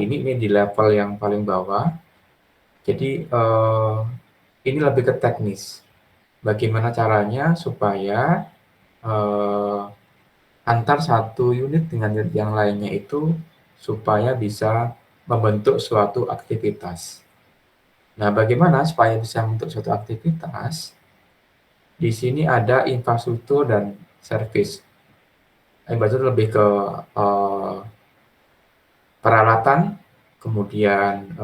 ini di level yang paling bawah. Jadi ini lebih ke teknis. Bagaimana caranya supaya antar satu unit dengan unit yang lainnya itu supaya bisa membentuk suatu aktivitas. Nah, bagaimana supaya bisa membentuk suatu aktivitas? Di sini ada infrastruktur dan service. Infrastruktur lebih ke peralatan, kemudian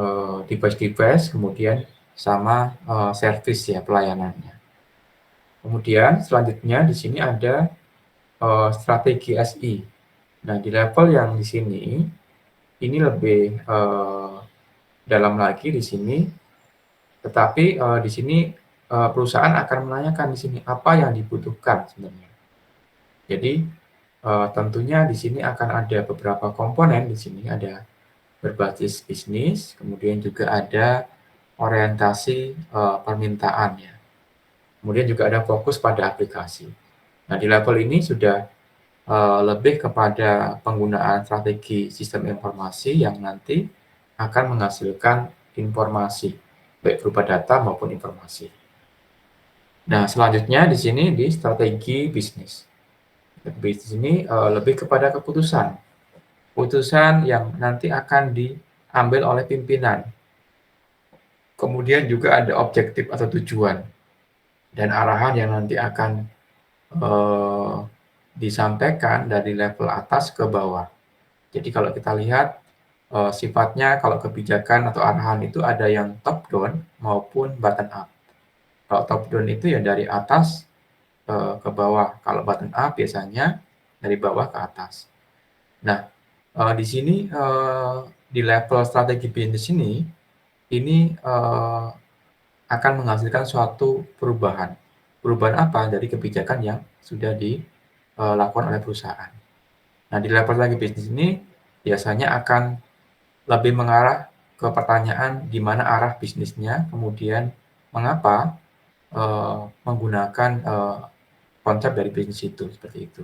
device-device, kemudian sama service ya pelayanannya. Kemudian selanjutnya di sini ada strategi SI. Nah, di level yang di sini ini lebih dalam lagi di sini, tetapi di sini perusahaan akan menanyakan di sini apa yang dibutuhkan sebenarnya. Jadi tentunya di sini akan ada beberapa komponen di sini, ada berbasis bisnis, kemudian juga ada orientasi permintaan ya. Kemudian juga ada fokus pada aplikasi. Nah, di level ini sudah lebih kepada penggunaan strategi sistem informasi yang nanti akan menghasilkan informasi, baik berupa data maupun informasi. Nah, selanjutnya di sini di strategi bisnis. Bisnis ini lebih kepada keputusan. Keputusan yang nanti akan diambil oleh pimpinan. Kemudian juga ada objektif atau tujuan dan arahan yang nanti akan disampaikan dari level atas ke bawah. Jadi kalau kita lihat sifatnya kalau kebijakan atau arahan itu ada yang top down maupun bottom up. Kalau top down itu ya dari atas ke bawah. Kalau bottom up biasanya dari bawah ke atas. Nah, di sini di level strategi bisnis ini akan menghasilkan suatu perubahan. Perubahan apa? Dari kebijakan yang sudah dilakukan oleh perusahaan. Nah, di level strategi bisnis ini biasanya akan lebih mengarah ke pertanyaan di mana arah bisnisnya, kemudian mengapa menggunakan konsep dari bisnis itu, seperti itu.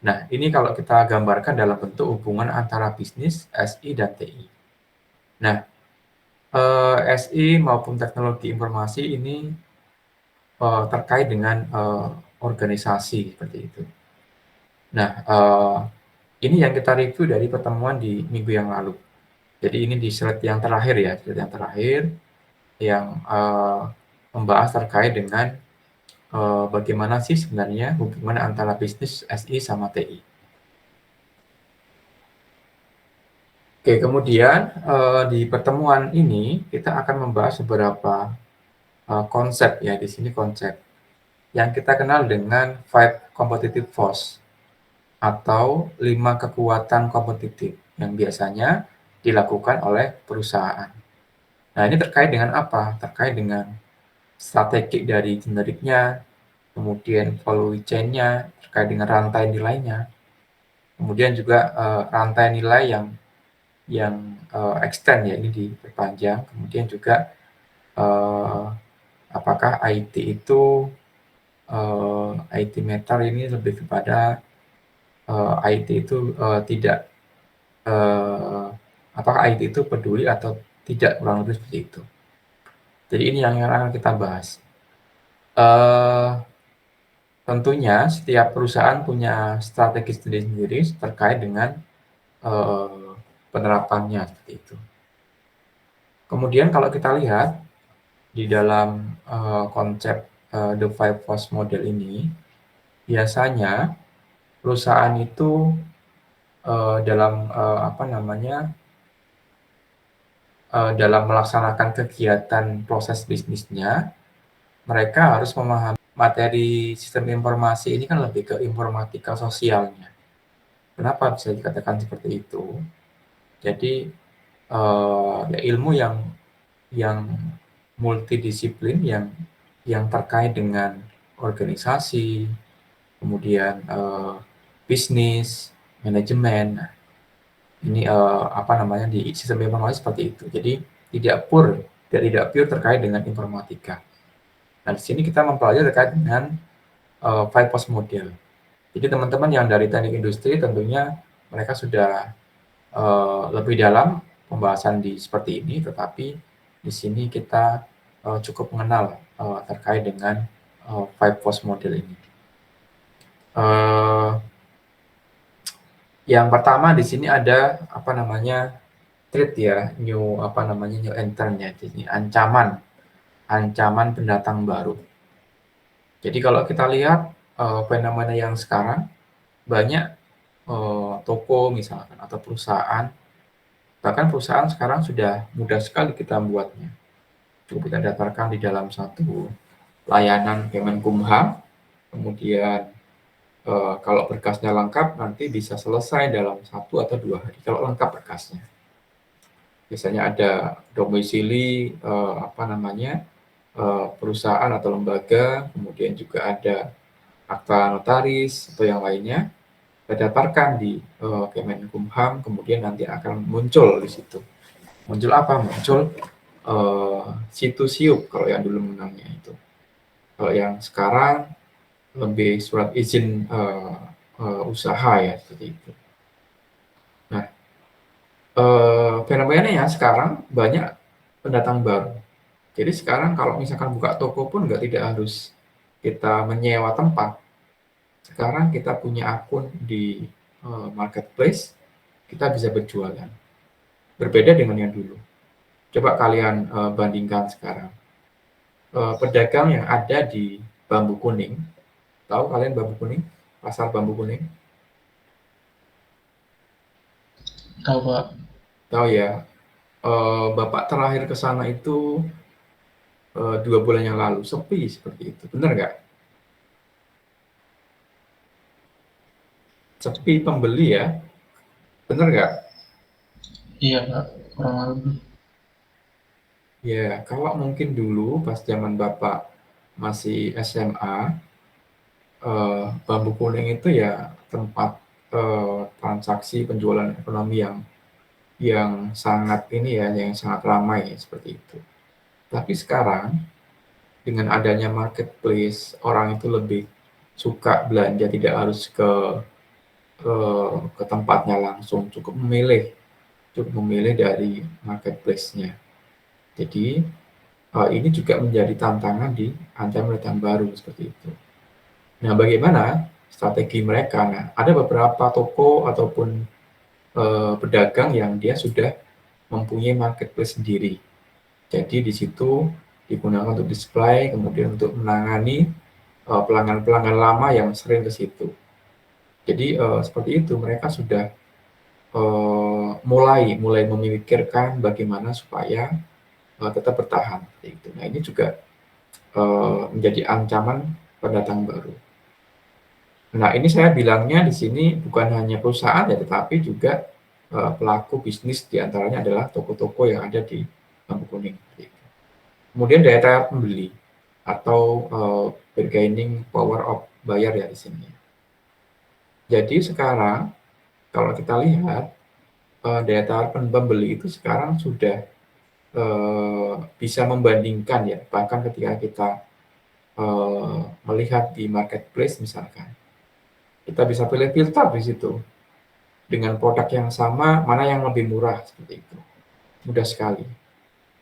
Nah, ini kalau kita gambarkan dalam bentuk hubungan antara bisnis, SI, dan TI. Nah, SI maupun teknologi informasi ini terkait dengan organisasi, seperti itu. Nah, ini yang kita review dari pertemuan di minggu yang lalu. Jadi ini di slide yang terakhir ya, slide yang terakhir yang membahas terkait dengan bagaimana sih sebenarnya hubungan antara bisnis SI sama TI. Oke, kemudian di pertemuan ini kita akan membahas beberapa konsep ya, di sini konsep yang kita kenal dengan 5 competitive force atau 5 kekuatan kompetitif yang biasanya dilakukan oleh perusahaan. Nah, ini terkait dengan apa? Terkait dengan strategi dari generiknya, kemudian value chain-nya, terkait dengan rantai nilainya, kemudian juga rantai nilai yang extend ya, ini diperpanjang, kemudian juga apakah IT itu IT meter ini lebih kepada IT itu tidak apakah IT itu peduli atau tidak, kurang lebih seperti itu. Jadi ini yang akan kita bahas. Tentunya setiap perusahaan punya strategi sendiri-sendiri terkait dengan penerapannya seperti itu. Kemudian kalau kita lihat di dalam konsep The Five Force Model ini, biasanya perusahaan itu dalam dalam melaksanakan kegiatan proses bisnisnya, mereka harus memahami materi sistem informasi ini kan lebih ke informatika sosialnya. Kenapa bisa dikatakan seperti itu? Jadi ya ilmu yang multidisiplin yang terkait dengan organisasi, kemudian bisnis, manajemen. Nah, ini di sistem informasi seperti itu. Jadi tidak pure terkait dengan informatika. Nah, di sini kita mempelajari terkait dengan 5 Force Model. Jadi teman-teman yang dari teknik industri tentunya mereka sudah lebih dalam pembahasan seperti ini, tetapi di sini kita cukup mengenal terkait dengan 5 Force model ini. Yang pertama di sini ada threat ya, new entrant ya, jadi ancaman pendatang baru. Jadi kalau kita lihat fenomena yang sekarang, banyak toko misalkan atau perusahaan, bahkan perusahaan sekarang sudah mudah sekali kita membuatnya. Cukup kita daftarkan di dalam satu layanan Kemenkumham, kemudian kalau berkasnya lengkap nanti bisa selesai dalam 1 atau 2 hari kalau lengkap berkasnya. Biasanya ada domisili perusahaan atau lembaga, kemudian juga ada akta notaris atau yang lainnya, kita daftarkan di Kemenkumham, kemudian nanti akan muncul di situ. Muncul apa? Muncul situs siup kalau yang dulu menangnya itu. Kalau yang sekarang lebih surat izin usaha ya, seperti itu. Nah, fenomenanya sekarang banyak pendatang baru. Jadi sekarang kalau misalkan buka toko pun tidak harus kita menyewa tempat. Sekarang kita punya akun di marketplace, kita bisa berjualan. Berbeda dengan yang dulu. Coba kalian bandingkan sekarang. Pedagang yang ada di Bambu Kuning, tahu kalian Bambu Kuning? Pasar Bambu Kuning? Tahu, Pak. Tahu ya. Bapak terakhir ke sana itu 2 bulan yang lalu, sepi seperti itu. Benar nggak? Sepi pembeli ya. Benar nggak? Iya, Pak. Kurang lebih. Ya, kalau mungkin dulu pas zaman Bapak masih SMA, Bambu Kuning itu ya tempat transaksi penjualan ekonomi yang sangat yang sangat ramai seperti itu. Tapi sekarang dengan adanya marketplace, orang itu lebih suka belanja, tidak harus ke tempatnya langsung, cukup memilih dari marketplace-nya. Jadi ini juga menjadi tantangan di ancaman baru seperti itu. Nah, bagaimana strategi mereka? Nah, ada beberapa toko ataupun pedagang yang dia sudah mempunyai marketplace sendiri. Jadi di situ digunakan untuk display, kemudian untuk menangani pelanggan-pelanggan lama yang sering ke situ. Jadi seperti itu, mereka sudah mulai memikirkan bagaimana supaya tetap bertahan. Gitu. Nah, ini juga menjadi ancaman pendatang baru. Nah, ini saya bilangnya di sini bukan hanya perusahaan ya, tetapi juga pelaku bisnis, diantaranya adalah toko-toko yang ada di Bambu Kuning. Kemudian daya tarik pembeli atau bargaining power of buyer ya di sini. Jadi sekarang kalau kita lihat daya tarik pembeli itu sekarang sudah bisa membandingkan ya, bahkan ketika kita melihat di marketplace misalkan, kita bisa pilih filter di situ dengan produk yang sama, mana yang lebih murah seperti itu. Mudah sekali.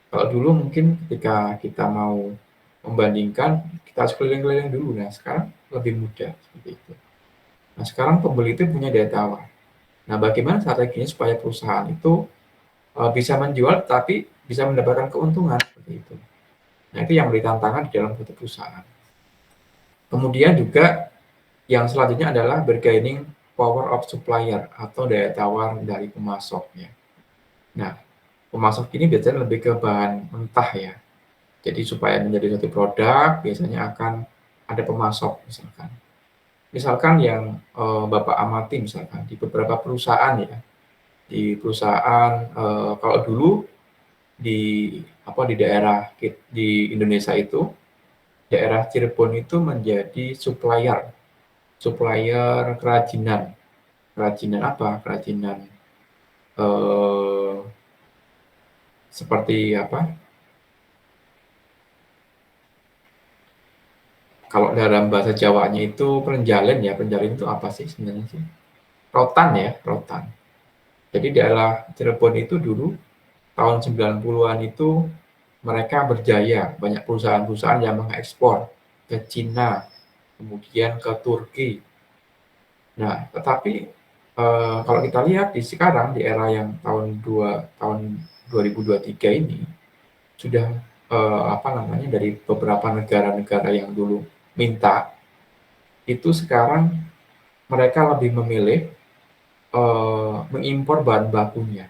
Kalau dulu mungkin ketika kita mau membandingkan, kita harus keliling-keliling dulu. Nah, sekarang lebih mudah seperti itu. Nah, sekarang pembeli itu punya daya tawar. Nah, bagaimana strateginya supaya perusahaan itu bisa menjual tapi bisa mendapatkan keuntungan seperti itu. Nah, itu yang menjadi tantangan di dalam suatu perusahaan. Kemudian juga yang selanjutnya adalah bargaining power of supplier atau daya tawar dari pemasoknya. Nah, pemasok ini biasanya lebih ke bahan mentah ya. Jadi supaya menjadi satu produk biasanya akan ada pemasok misalkan. Misalkan yang Bapak amati misalkan di beberapa perusahaan ya. Di perusahaan kalau dulu di daerah di Indonesia itu, daerah Cirebon itu menjadi supplier kerajinan. Kerajinan apa? Kerajinan seperti apa? Kalau dalam bahasa Jawanya itu penjalin ya. Penjalin itu apa sih sebenarnya sih? Rotan ya, rotan. Jadi daerah Cirebon itu dulu tahun 90-an itu mereka berjaya, banyak perusahaan-perusahaan yang mengekspor ke Cina, kemudian ke Turki. Nah, tetapi kalau kita lihat di sekarang di era yang tahun 2023 ini sudah dari beberapa negara-negara yang dulu minta itu sekarang mereka lebih memilih mengimpor bahan bakunya,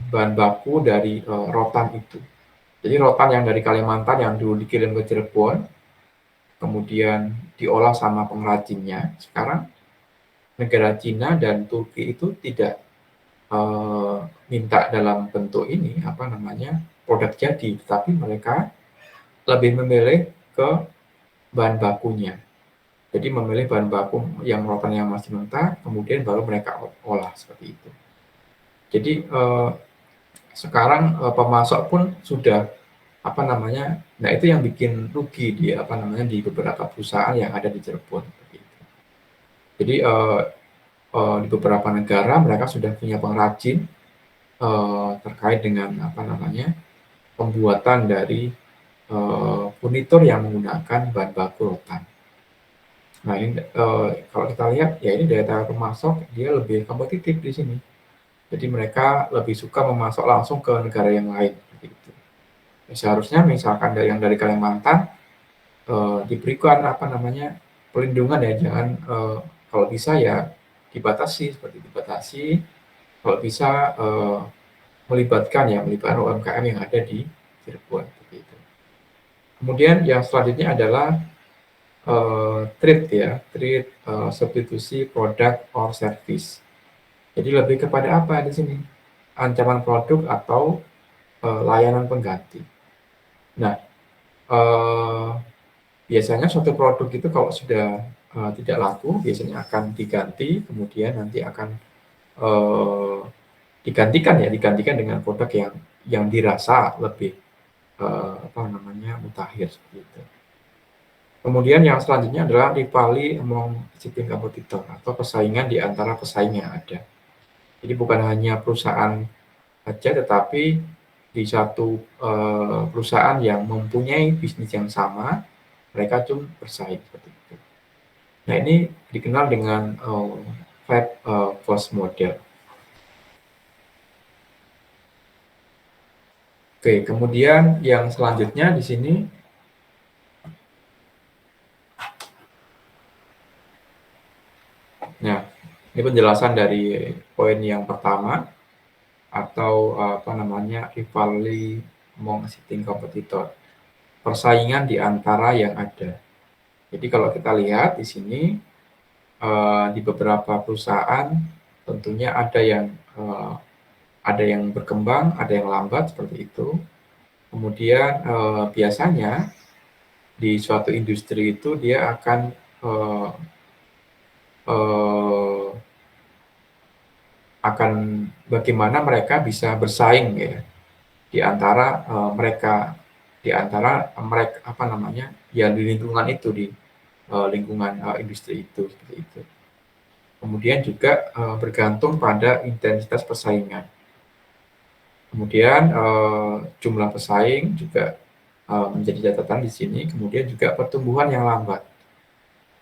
bahan baku dari rotan itu. Jadi rotan yang dari Kalimantan yang dulu dikirim ke Cirebon, kemudian diolah sama pengrajinnya. Sekarang negara Cina dan Turki itu tidak minta dalam bentuk ini produk jadi, tapi mereka lebih memilih ke bahan bakunya. Jadi memilih bahan baku yang rotan yang masih mentah, kemudian baru mereka olah seperti itu. Jadi sekarang pemasok pun sudah nah itu yang bikin rugi di beberapa perusahaan yang ada di Cirebon. Jadi di beberapa negara mereka sudah punya pengrajin terkait dengan pembuatan dari furnitur yang menggunakan bahan baku rotan. Nah ini kalau kita lihat ya ini daya pemasok dia lebih kompetitif di sini. Jadi mereka lebih suka memasok langsung ke negara yang lain. Gitu. Seharusnya misalkan dari Kalimantan diberikan perlindungan ya, jangan kalau bisa ya dibatasi kalau bisa melibatkan UMKM yang ada di Cirebon. Gitu. Kemudian yang selanjutnya adalah trade substitusi produk or service. Jadi lebih kepada apa di sini? Ancaman produk atau layanan pengganti. Nah, biasanya suatu produk itu kalau sudah tidak laku, biasanya akan diganti, kemudian nanti akan digantikan dengan produk yang dirasa lebih mutakhir seperti itu. Kemudian yang selanjutnya adalah rivalry among shipping competitor atau persaingan di antara pesaing yang ada. Jadi bukan hanya perusahaan saja, tetapi di satu perusahaan yang mempunyai bisnis yang sama, mereka cuma bersaing seperti itu. Nah ini dikenal dengan Fab Force Model. Oke, kemudian yang selanjutnya di sini nah, ini penjelasan dari poin yang pertama atau rivalry among shipping competitor. Persaingan di antara yang ada. Jadi kalau kita lihat di sini di beberapa perusahaan tentunya ada yang berkembang, ada yang lambat seperti itu. Kemudian biasanya di suatu industri itu dia akan bagaimana mereka bisa bersaing ya di antara mereka di lingkungan itu, di lingkungan industri itu seperti itu. Kemudian juga bergantung pada intensitas persaingan. Kemudian jumlah pesaing juga menjadi catatan di sini. Kemudian juga pertumbuhan yang lambat.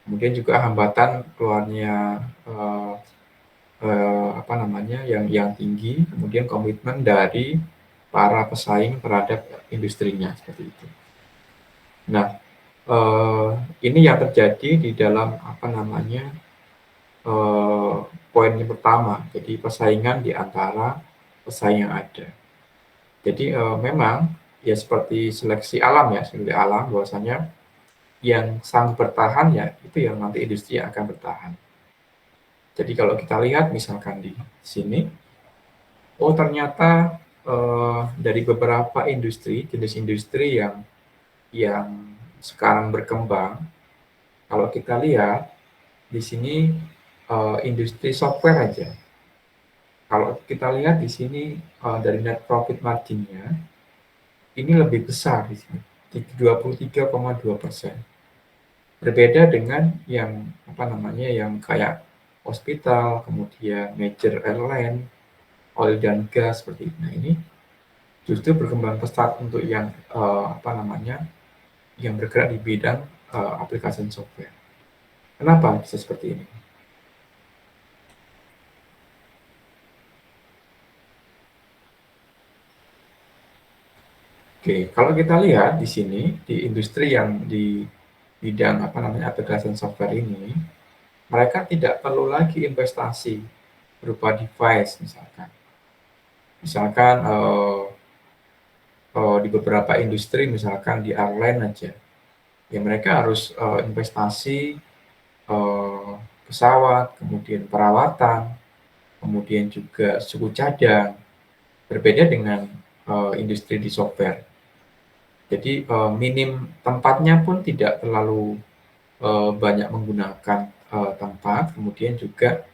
Kemudian juga hambatan keluarnya yang tinggi. Kemudian komitmen dari para pesaing terhadap industrinya seperti itu. Nah, ini yang terjadi di dalam poin yang pertama. Jadi persaingan di antara pesaing yang ada. Jadi memang ya seperti seleksi alam bahwasanya yang sanggup bertahan ya itu yang nanti industri yang akan bertahan. Jadi kalau kita lihat misalkan di sini, ternyata dari beberapa jenis industri yang sekarang berkembang, kalau kita lihat di sini industri software aja. Kalau kita lihat di sini dari net profit margin-nya ini lebih besar di sini, 23,2%. Berbeda dengan yang kayak hospital, kemudian major airline, oil dan gas seperti itu. Nah, ini justru berkembang pesat untuk yang yang bergerak di bidang aplikasi software. Kenapa bisa seperti ini? Oke, kalau kita lihat di sini di industri yang di bidang aplikasi software ini, mereka tidak perlu lagi investasi berupa device misalkan. Misalkan di beberapa industri, misalkan di airline aja, ya mereka harus investasi pesawat, kemudian perawatan, kemudian juga suku cadang. Berbeda dengan industri di software. Jadi minim tempatnya pun tidak terlalu banyak menggunakan tempat, kemudian juga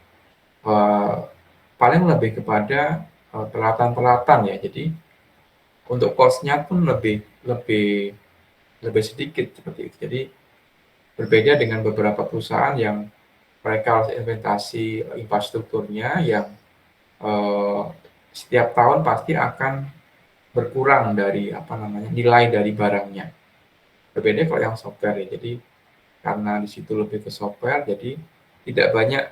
paling lebih kepada peralatan-peralatan ya. Jadi untuk cost-nya pun lebih lebih lebih sedikit seperti itu. Jadi berbeda dengan beberapa perusahaan yang mereka harus investasi infrastrukturnya yang setiap tahun pasti akan berkurang dari nilai dari barangnya. Berbeda kalau yang software ya. Jadi karena di situ lebih ke software, jadi tidak banyak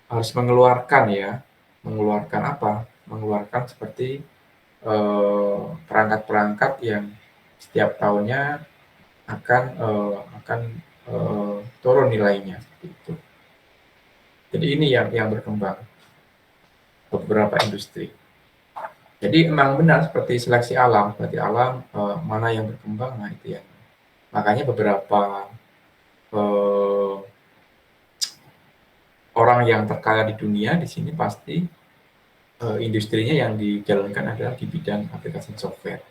harus mengeluarkan ya. Mengeluarkan apa? Mengeluarkan seperti perangkat-perangkat yang setiap tahunnya akan turun nilainya seperti itu. Jadi ini yang berkembang beberapa industri. Jadi memang benar seperti seleksi alam, berarti alam mana yang berkembang, nah itu ya. Makanya beberapa orang yang terkaya di dunia di sini pasti industrinya yang dijalankan adalah di bidang aplikasi software.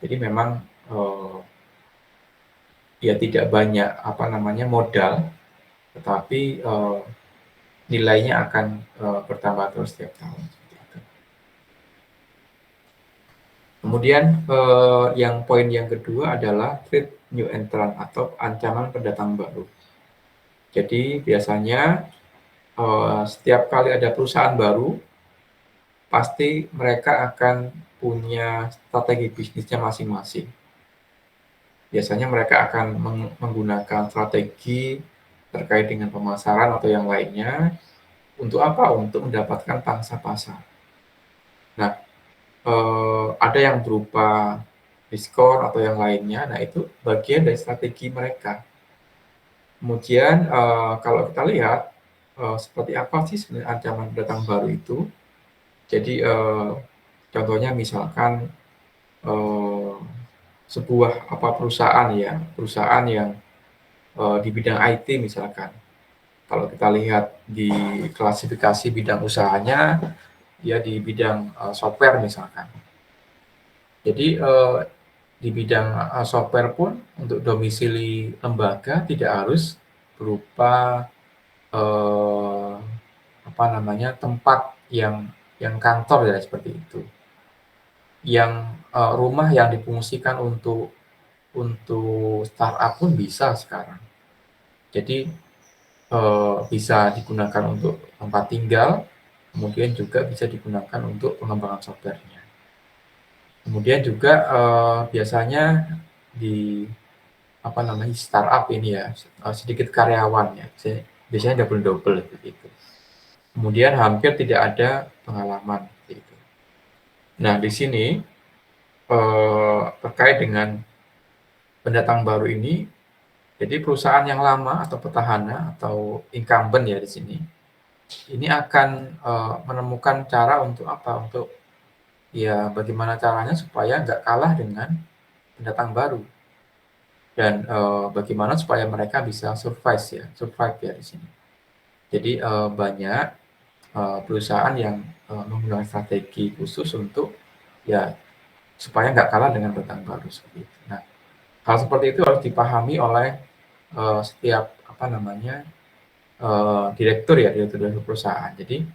Jadi memang ya tidak banyak modal, tetapi nilainya akan bertambah terus setiap tahun. Kemudian yang poin yang kedua adalah threat new entrant atau ancaman pendatang baru. Jadi biasanya setiap kali ada perusahaan baru, pasti mereka akan punya strategi bisnisnya masing-masing. Biasanya mereka akan menggunakan strategi terkait dengan pemasaran atau yang lainnya. Untuk apa? Untuk mendapatkan pangsa pasar. Nah, ada yang berupa diskon atau yang lainnya. Nah, itu bagian dari strategi mereka. Kemudian kalau kita lihat seperti apa sih sebenarnya ancaman pendatang baru itu. Jadi contohnya misalkan sebuah perusahaan yang di bidang IT misalkan. Kalau kita lihat di klasifikasi bidang usahanya, ya di bidang software misalkan. Jadi di bidang software pun untuk domisili lembaga tidak harus berupa tempat yang kantor ya seperti itu. Yang rumah yang difungsikan untuk startup pun bisa sekarang. Jadi bisa digunakan untuk tempat tinggal, kemudian juga bisa digunakan untuk pengembangan softwarenya. Kemudian juga biasanya di startup ini ya sedikit karyawan ya, biasanya double begitu. Kemudian hampir tidak ada pengalaman gitu. Nah di sini terkait dengan pendatang baru ini, jadi perusahaan yang lama atau petahana atau incumbent ya di sini, ini akan menemukan cara untuk apa? Untuk ya bagaimana caranya supaya nggak kalah dengan pendatang baru dan bagaimana supaya mereka bisa survive ya di sini. Jadi banyak perusahaan yang menggunakan strategi khusus untuk ya supaya nggak kalah dengan pendatang baru seperti itu. Nah, hal seperti itu harus dipahami oleh setiap direktur perusahaan. Jadi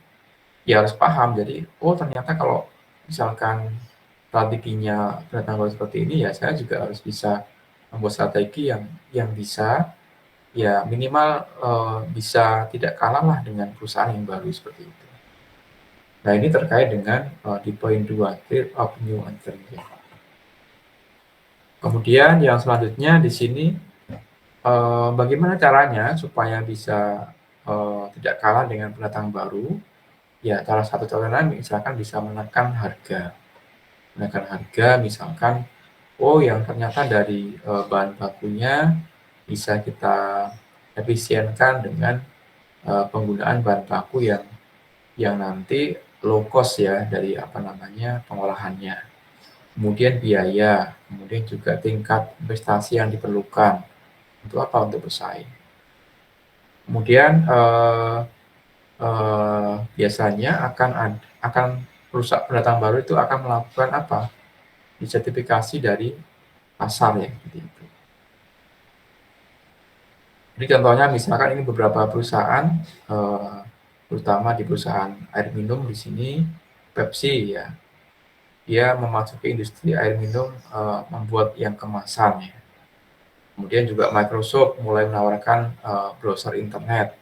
ya harus paham. Jadi ternyata kalau misalkan strateginya pendatang baru seperti ini ya saya juga harus bisa membuat strategi yang bisa ya minimal bisa tidak kalah lah dengan perusahaan yang baru seperti itu. Nah, ini terkait dengan di poin 2, Trade of New Entry. Kemudian yang selanjutnya di sini, bagaimana caranya supaya bisa tidak kalah dengan pendatang baru? Ya, salah satu caranya misalkan bisa menekan harga. Menekan harga misalkan, oh yang ternyata dari bahan bakunya bisa kita efisienkan dengan penggunaan bahan baku yang nanti low cost ya dari pengolahannya. Kemudian biaya, kemudian juga tingkat investasi yang diperlukan. Untuk apa? Untuk bersaing. Kemudian biasanya akan perusahaan pendatang baru itu akan melakukan apa? Disertifikasi dari pasar ya, gitu. Jadi contohnya misalkan ini beberapa perusahaan, terutama di perusahaan air minum di sini, Pepsi ya, dia memasuki industri air minum membuat yang kemasan ya. Kemudian juga Microsoft mulai menawarkan browser internet.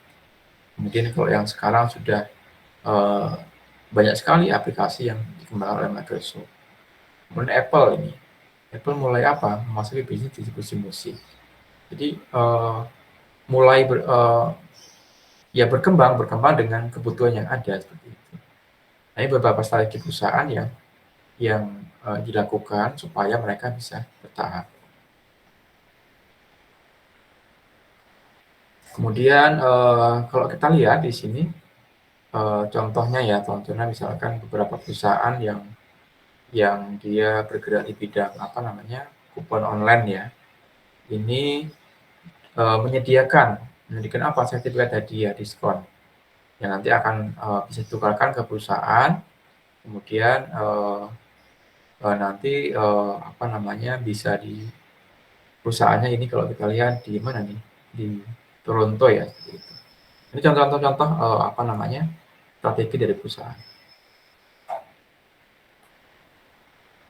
Kemudian kalau yang sekarang sudah banyak sekali aplikasi yang dikembangkan oleh Microsoft. Kemudian Apple mulai apa? Memasuki bisnis distribusi musik. Jadi mulai berkembang dengan kebutuhan yang ada seperti itu. Nah, ini beberapa strategi perusahaan yang dilakukan supaya mereka bisa bertahan. Kemudian kalau kita lihat di sini contohnya misalkan beberapa perusahaan yang dia bergerak di bidang kupon online ya. Ini menyediakan apa? Sertifikat hadiah diskon yang nanti akan bisa ditukarkan ke perusahaan. Kemudian nanti bisa di perusahaannya ini kalau kita lihat di mana nih, di Toronto ya. Gitu. Ini contoh-contoh strategi dari perusahaan.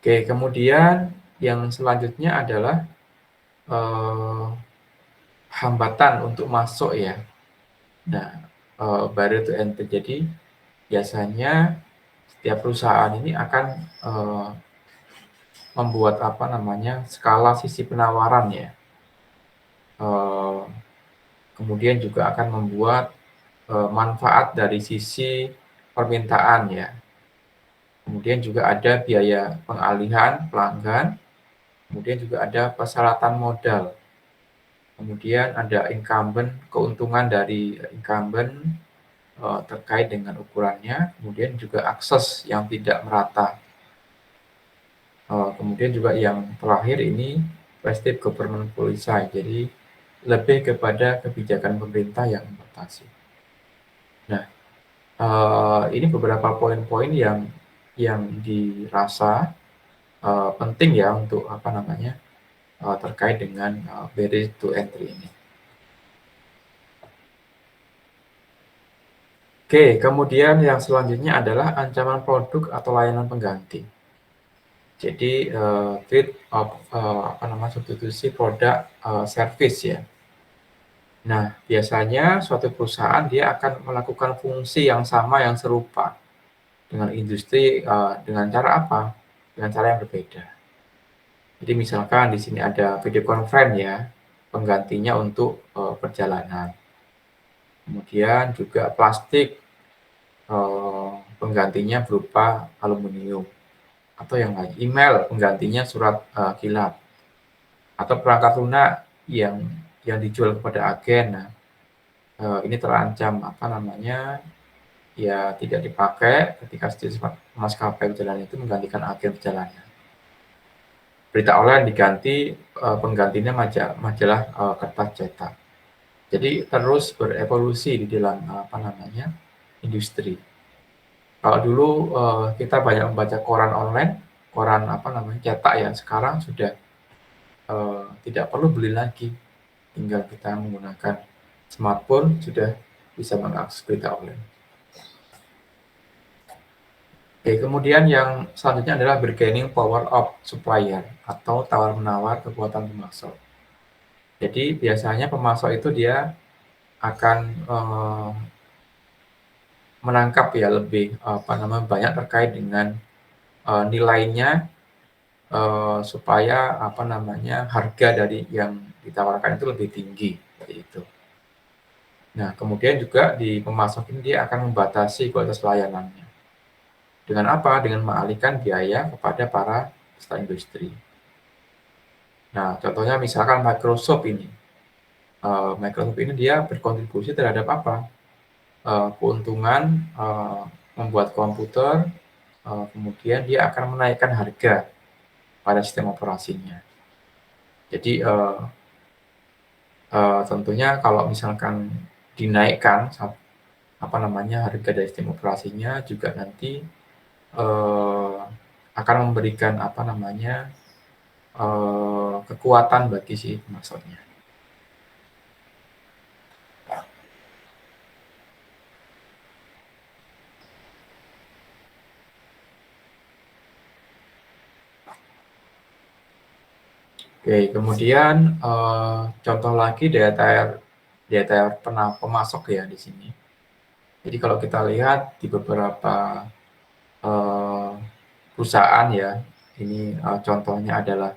Oke, kemudian yang selanjutnya adalah hambatan untuk masuk ya. Nah, barrier to entry. Jadi biasanya setiap perusahaan ini akan membuat skala sisi penawaran ya. Kemudian juga akan membuat manfaat dari sisi permintaan ya. Kemudian juga ada biaya pengalihan pelanggan. Kemudian juga ada persyaratan modal. Kemudian ada keuntungan dari incumbent terkait dengan ukurannya. Kemudian juga akses yang tidak merata. Kemudian juga yang terakhir ini restrictive government policy. Jadi lebih kepada kebijakan pemerintah yang membatasi. Nah, ini beberapa poin-poin yang dirasa penting ya untuk terkait dengan barrier to entry ini. Oke, kemudian yang selanjutnya adalah ancaman produk atau layanan pengganti. Jadi threat of substitusi produk service ya. Nah, biasanya suatu perusahaan dia akan melakukan fungsi yang sama yang serupa dengan industri dengan cara apa? Dengan cara yang berbeda. Jadi misalkan di sini ada video conference ya, penggantinya untuk perjalanan. Kemudian juga plastik, penggantinya berupa aluminium. Atau yang lain, email penggantinya surat kilat. Atau perangkat lunak yang dijual kepada agen. Nah, ini terancam ya tidak dipakai ketika maskapai perjalanan itu menggantikan agen perjalanan. Berita online diganti penggantinya majalah kertas cetak. Jadi terus berevolusi di dalam industri. Kalau dulu kita banyak membaca koran online, koran cetak ya, sekarang sudah tidak perlu beli lagi, tinggal kita menggunakan smartphone sudah bisa mengakses berita online. Oke, kemudian yang selanjutnya adalah bargaining power of supplier atau tawar-menawar kekuatan pemasok. Jadi biasanya pemasok itu dia akan menangkap ya lebih banyak terkait dengan nilainya supaya harga dari yang ditawarkan itu lebih tinggi seperti itu. Nah, kemudian juga di pemasok ini dia akan membatasi kualitas layanannya. Dengan apa? Dengan mengalihkan biaya kepada para peserta industri. Nah, contohnya misalkan Microsoft ini. Microsoft ini dia berkontribusi terhadap apa? Keuntungan membuat komputer, kemudian dia akan menaikkan harga pada sistem operasinya. Jadi tentunya kalau misalkan dinaikkan harga dari sistem operasinya juga nanti akan memberikan kekuatan bagi si pemasoknya. Oke, kemudian contoh lagi daya tawar pemasok ya di sini. Jadi kalau kita lihat di beberapa perusahaan ya, ini contohnya adalah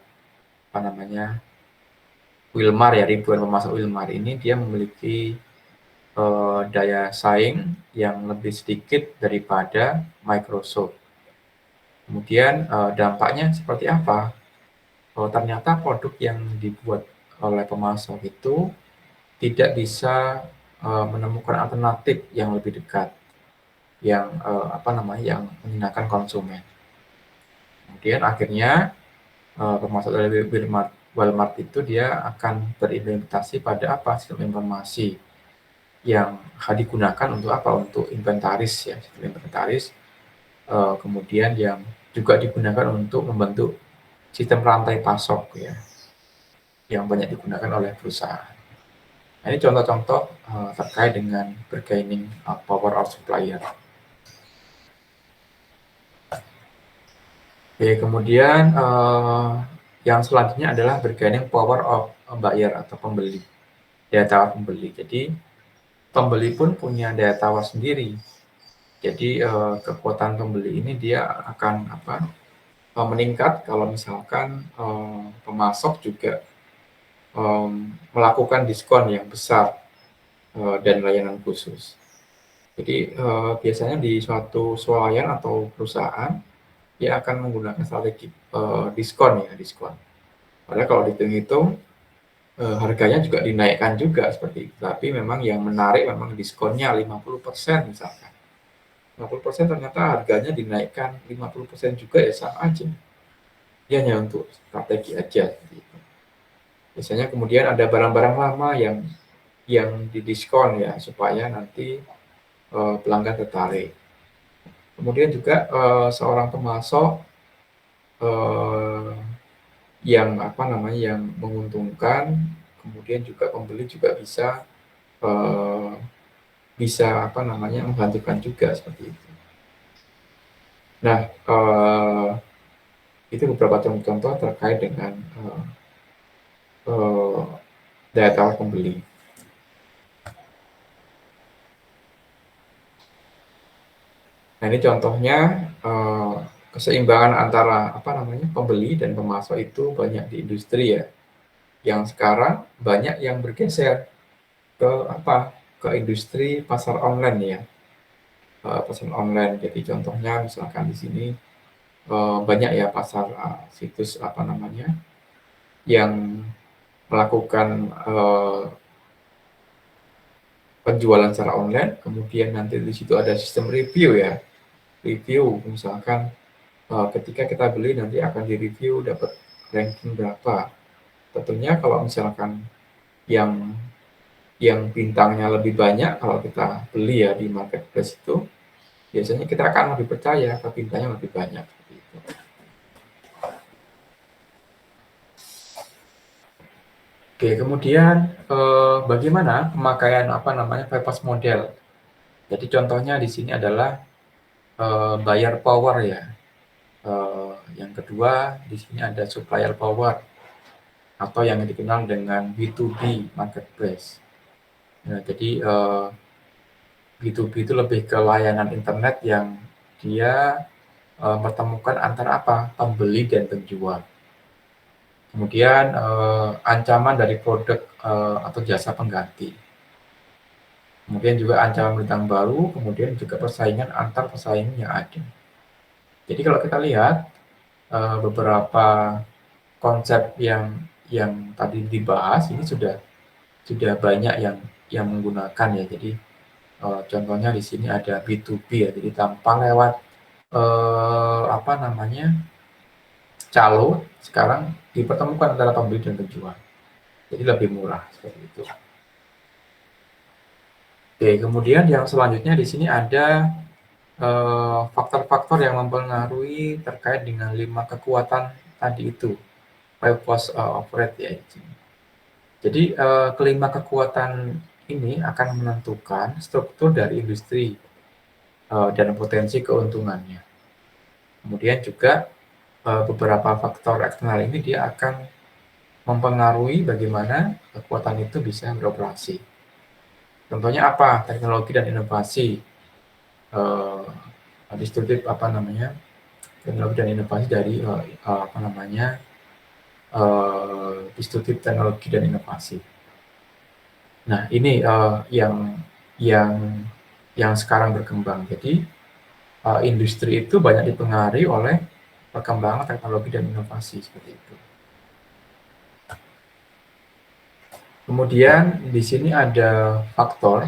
Wilmar ya, ribuan pemasok Wilmar ini dia memiliki daya saing yang lebih sedikit daripada Microsoft. Kemudian dampaknya seperti apa? Ternyata produk yang dibuat oleh pemasok itu tidak bisa menemukan alternatif yang lebih dekat, yang yang menyenangkan konsumen. Kemudian akhirnya pemasok dari Walmart itu dia akan berimplementasi pada sistem informasi yang digunakan untuk untuk inventaris ya, sistem inventaris. Kemudian yang juga digunakan untuk membentuk sistem rantai pasok ya, yang banyak digunakan oleh perusahaan. Nah, ini contoh-contoh terkait dengan bargaining power of supplier. Oke, kemudian yang selanjutnya adalah bargaining power of buyer atau pembeli, daya tawar pembeli. Jadi pembeli pun punya daya tawar sendiri. Jadi kekuatan pembeli ini dia akan meningkat kalau misalkan pemasok juga melakukan diskon yang besar dan layanan khusus. Jadi biasanya di suatu swalayan atau perusahaan dia akan menggunakan strategi diskon. Padahal kalau dihitung harganya juga dinaikkan juga seperti itu. Tapi memang yang menarik memang diskonnya 50% misalkan. 50% ternyata harganya dinaikkan 50% juga ya sama aja. Dia hanya untuk strategi aja. Gitu. Biasanya kemudian ada barang-barang lama yang didiskon ya supaya nanti pelanggan tertarik. Kemudian juga seorang pemasok yang yang menguntungkan, kemudian juga pembeli juga bisa menggantikan juga seperti itu. Nah, itu beberapa contoh terkait dengan daya tawar pembeli. Nah, ini contohnya keseimbangan antara pembeli dan pemasok itu banyak di industri ya. Yang sekarang banyak yang bergeser ke industri pasar online ya. Pasar online. Jadi contohnya misalkan di sini banyak ya pasar situs yang melakukan penjualan secara online, kemudian nanti di situ ada sistem review ya. Review misalkan ketika kita beli nanti akan direview dapat ranking berapa. Tentunya kalau misalkan yang bintangnya lebih banyak kalau kita beli ya di marketplace itu, biasanya kita akan lebih percaya ke bintangnya lebih banyak. Gitu. Oke, kemudian bagaimana pemakaian bypass model? Jadi contohnya di sini adalah buyer power ya. Yang kedua di sini ada supplier power atau yang dikenal dengan B2B marketplace. Nah, jadi B2B itu lebih ke layanan internet yang dia mempertemukan antara apa? Pembeli dan penjual. Kemudian ancaman dari produk atau jasa pengganti. Kemudian juga ancaman bintang baru, kemudian juga persaingan antar pesaing yang ada. Jadi kalau kita lihat beberapa konsep yang tadi dibahas ini sudah banyak yang menggunakan ya. Jadi contohnya di sini ada B2B ya, jadi tanpa lewat apa namanya calo, sekarang dipertemukan antara pembeli dan penjual. Jadi lebih murah seperti itu. Oke, kemudian yang selanjutnya di sini ada faktor-faktor yang mempengaruhi terkait dengan 5 kekuatan tadi itu, 5 force of rate ya. Jadi kelima kekuatan ini akan menentukan struktur dari industri dan potensi keuntungannya. Kemudian juga beberapa faktor eksternal ini dia akan mempengaruhi bagaimana kekuatan itu bisa beroperasi. Contohnya apa? Teknologi dan inovasi, distributif apa namanya? Teknologi dan inovasi dari apa namanya? Distributif teknologi dan inovasi. Nah, ini yang sekarang berkembang. Jadi industri itu banyak dipengaruhi oleh perkembangan teknologi dan inovasi seperti itu. Kemudian di sini ada faktor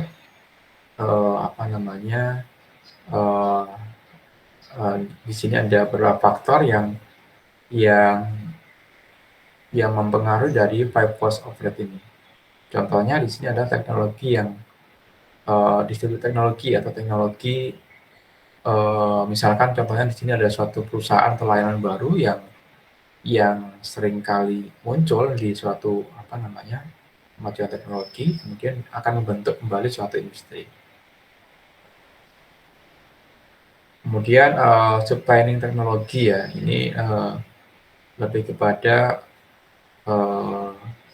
apa namanya? Di sini ada beberapa faktor yang mempengaruhi dari 5 force of rate ini. Contohnya di sini ada teknologi yang distribusi teknologi atau teknologi misalkan contohnya di sini ada suatu perusahaan atau layanan baru yang sering kali muncul di suatu apa namanya kemajuan teknologi, kemudian akan membentuk kembali suatu industri. Kemudian subtraining teknologi ya, ini lebih kepada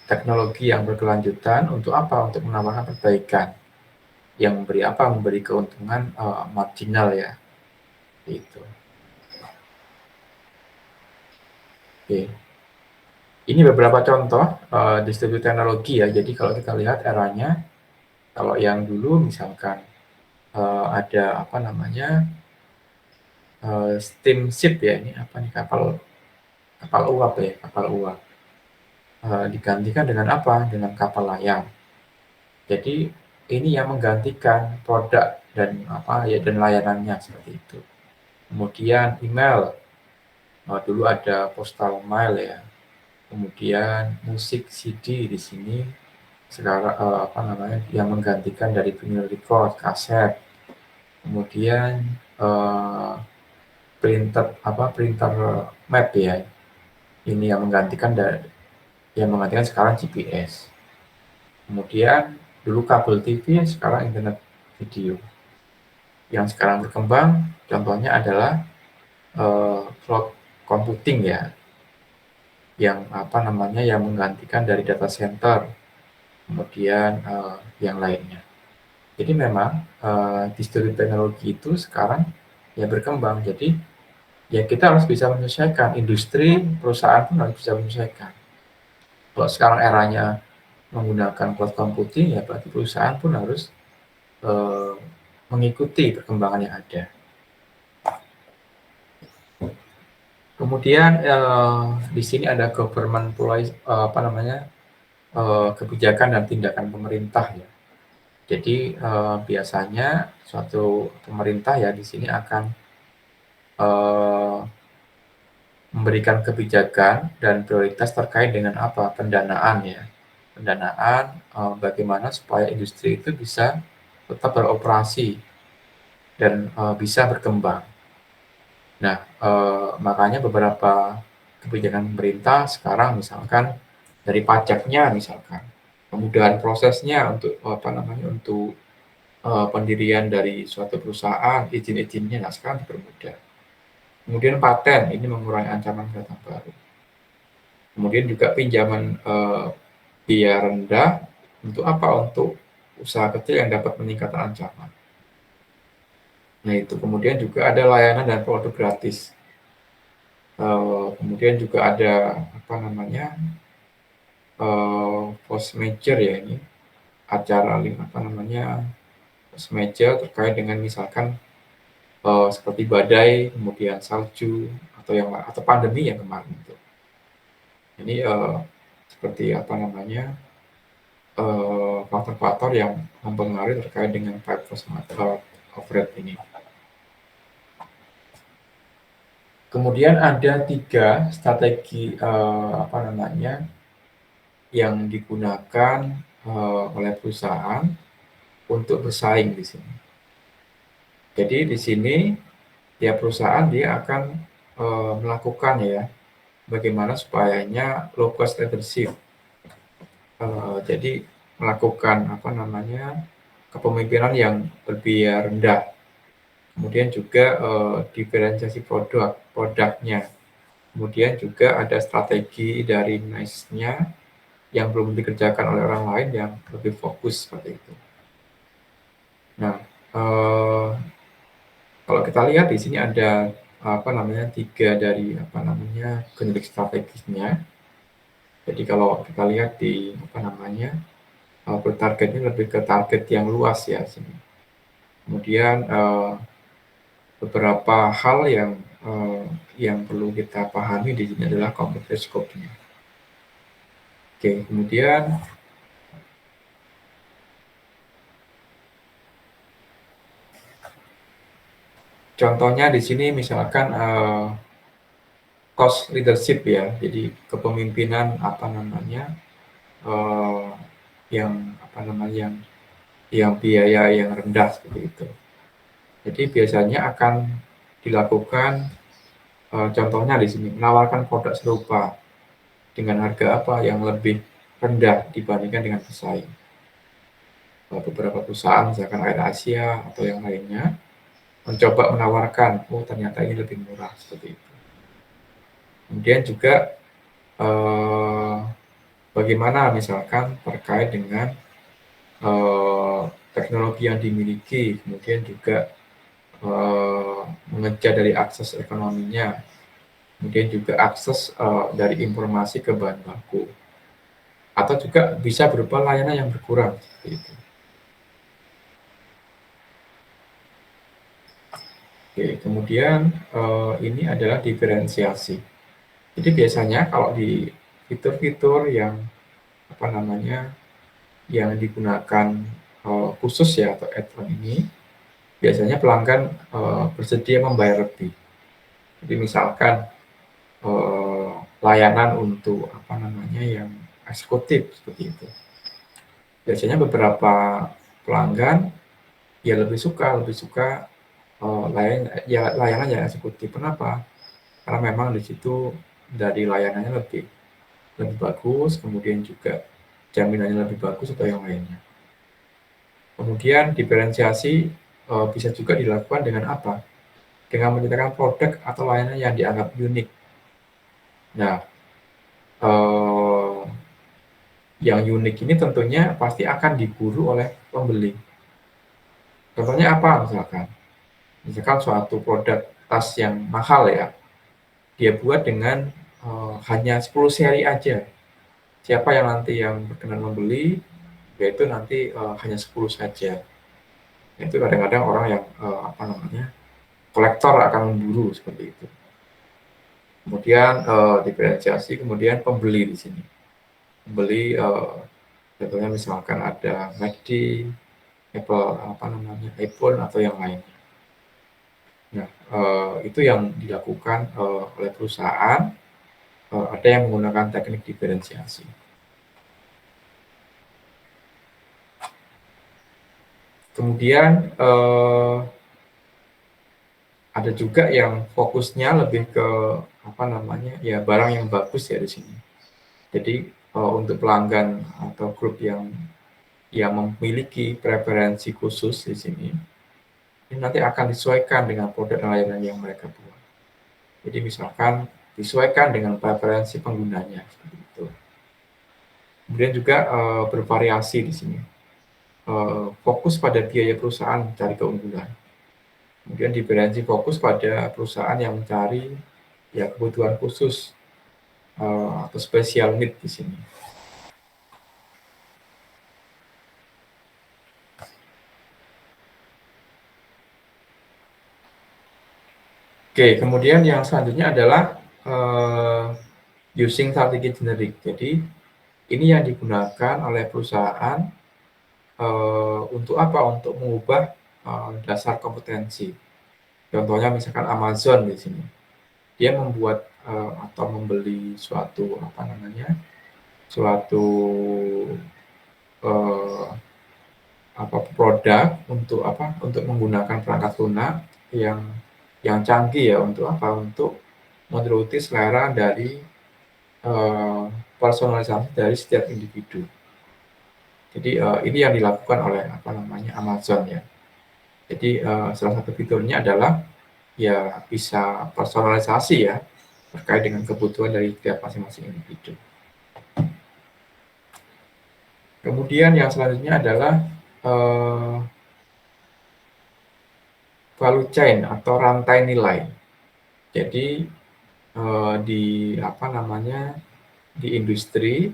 teknologi yang berkelanjutan untuk apa? Untuk menawarkan perbaikan yang memberi apa? Memberi keuntungan marginal ya, itu. Oke. Ini beberapa contoh distribusi teknologi ya. Jadi kalau kita lihat eranya, kalau yang dulu misalkan ada apa namanya steamship ya, ini apa nih kapal uap ya, kapal uap. Digantikan dengan apa? Dengan kapal layar. Jadi ini yang menggantikan produk dan apa ya dan layanannya seperti itu. Kemudian email, dulu ada postal mail ya. Kemudian musik CD di sini sekarang apa namanya yang menggantikan dari vinyl record, kaset. Kemudian printer map ya. Ini yang menggantikan sekarang GPS. Kemudian dulu kabel TV, sekarang internet video. Yang sekarang berkembang contohnya adalah cloud computing ya, yang apa namanya yang menggantikan dari data center, kemudian yang lainnya. Jadi memang distribusi teknologi itu sekarang ya berkembang. Jadi ya kita harus bisa menyesuaikan, industri perusahaan pun harus bisa menyesuaikan. Kalau sekarang eranya menggunakan cloud computing ya berarti perusahaan pun harus mengikuti perkembangan yang ada. Kemudian di sini ada government policy, apa namanya kebijakan dan tindakan pemerintah ya. Jadi biasanya suatu pemerintah ya di sini akan memberikan kebijakan dan prioritas terkait dengan apa? Pendanaan ya. Pendanaan bagaimana supaya industri itu bisa tetap beroperasi dan bisa berkembang. Nah, makanya beberapa kebijakan pemerintah sekarang misalkan dari pajaknya misalkan, kemudahan prosesnya untuk apa namanya untuk pendirian dari suatu perusahaan, izin-izinnya nah sekarang dipermudah. Kemudian paten ini mengurangi ancaman pendatang baru. Kemudian juga pinjaman biaya rendah untuk apa? Untuk usaha kecil yang dapat meningkatkan ancaman. Nah itu, kemudian juga ada layanan dan produk gratis. Kemudian juga ada apa namanya post major ya, ini acara apa namanya post major terkait dengan misalkan seperti badai, kemudian salju atau pandemi yang kemarin itu. Ini seperti apa namanya faktor-faktor yang mempengaruhi terkait dengan pipe overhead ini. Kemudian ada 3 strategi apa namanya yang digunakan oleh perusahaan untuk bersaing di sini. Jadi di sini tiap perusahaan dia akan melakukan ya bagaimana supayanya low cost leadership. Jadi melakukan apa namanya kepemimpinan yang lebih rendah. Kemudian juga diferensiasi produknya. Kemudian juga ada strategi dari niche-nya yang belum dikerjakan oleh orang lain yang lebih fokus seperti itu. Nah, kalau kita lihat di sini ada apa namanya 3 dari apa namanya genetik strategisnya. Jadi kalau kita lihat di apa namanya targetnya lebih ke target yang luas ya sini. Kemudian beberapa hal yang perlu kita pahami di sini adalah competitive scope-nya. Oke, kemudian contohnya di sini misalkan cost leadership ya, jadi kepemimpinan apa namanya yang apa namanya yang biaya yang rendah seperti itu. Jadi biasanya akan dilakukan contohnya di sini menawarkan produk serupa dengan harga apa yang lebih rendah dibandingkan dengan pesaing. Beberapa perusahaan misalkan Air Asia atau yang lainnya mencoba menawarkan, oh ternyata ini lebih murah seperti itu. Kemudian juga bagaimana misalkan terkait dengan teknologi yang dimiliki, kemudian juga mengejar dari akses ekonominya, kemudian juga akses dari informasi ke bahan baku, atau juga bisa berupa layanan yang berkurang seperti itu. Oke, kemudian ini adalah diferensiasi. Jadi biasanya kalau di fitur-fitur yang apa namanya yang digunakan khusus ya atau add-on ini, biasanya pelanggan bersedia membayar lebih. Jadi misalkan layanan untuk apa namanya yang eksekutif seperti itu. Biasanya beberapa pelanggan ya lebih suka layanan yang eksekutif. Kenapa? Karena memang di situ dari layanannya lebih bagus, kemudian juga jaminannya lebih bagus atau yang lainnya. Kemudian diferensiasi bisa juga dilakukan dengan apa? Dengan menyediakan produk atau layanan yang dianggap unik. Nah, yang unik ini tentunya pasti akan diburu oleh pembeli. Contohnya apa misalkan? Misalkan suatu produk tas yang mahal ya, dia buat dengan hanya 10 seri aja. Siapa yang nanti yang berkenan membeli, yaitu nanti hanya 10 saja. Itu kadang-kadang orang yang apa namanya kolektor akan memburu seperti itu. Kemudian diferensiasi, kemudian pembeli di sini. Pembeli contohnya misalkan ada McD, Apple apa namanya iPhone atau yang lainnya. Nah, itu yang dilakukan oleh perusahaan. Ada yang menggunakan teknik diferensiasi. Kemudian ada juga yang fokusnya lebih ke apa namanya ya barang yang bagus ya di sini. Jadi untuk pelanggan atau grup yang memiliki preferensi khusus di sini, ini nanti akan disesuaikan dengan produk dan layanan yang mereka buat. Jadi misalkan disesuaikan dengan preferensi penggunanya seperti itu. Kemudian juga bervariasi di sini. Fokus pada biaya perusahaan mencari keunggulan. Kemudian diferensi fokus pada perusahaan yang mencari ya kebutuhan khusus atau special need di sini. Oke, kemudian yang selanjutnya adalah using strategi generik. Jadi ini yang digunakan oleh perusahaan untuk apa? Untuk mengubah dasar kompetensi. Contohnya misalkan Amazon di sini, dia membuat atau membeli suatu suatu produk untuk untuk menggunakan perangkat lunak yang canggih ya untuk untuk menuruti selera dari personalisasi dari setiap individu. Jadi ini yang dilakukan oleh Amazon ya. Jadi salah satu fiturnya adalah ya bisa personalisasi ya terkait dengan kebutuhan dari setiap masing-masing individu. Kemudian yang selanjutnya adalah value chain atau rantai nilai. Jadi di di industri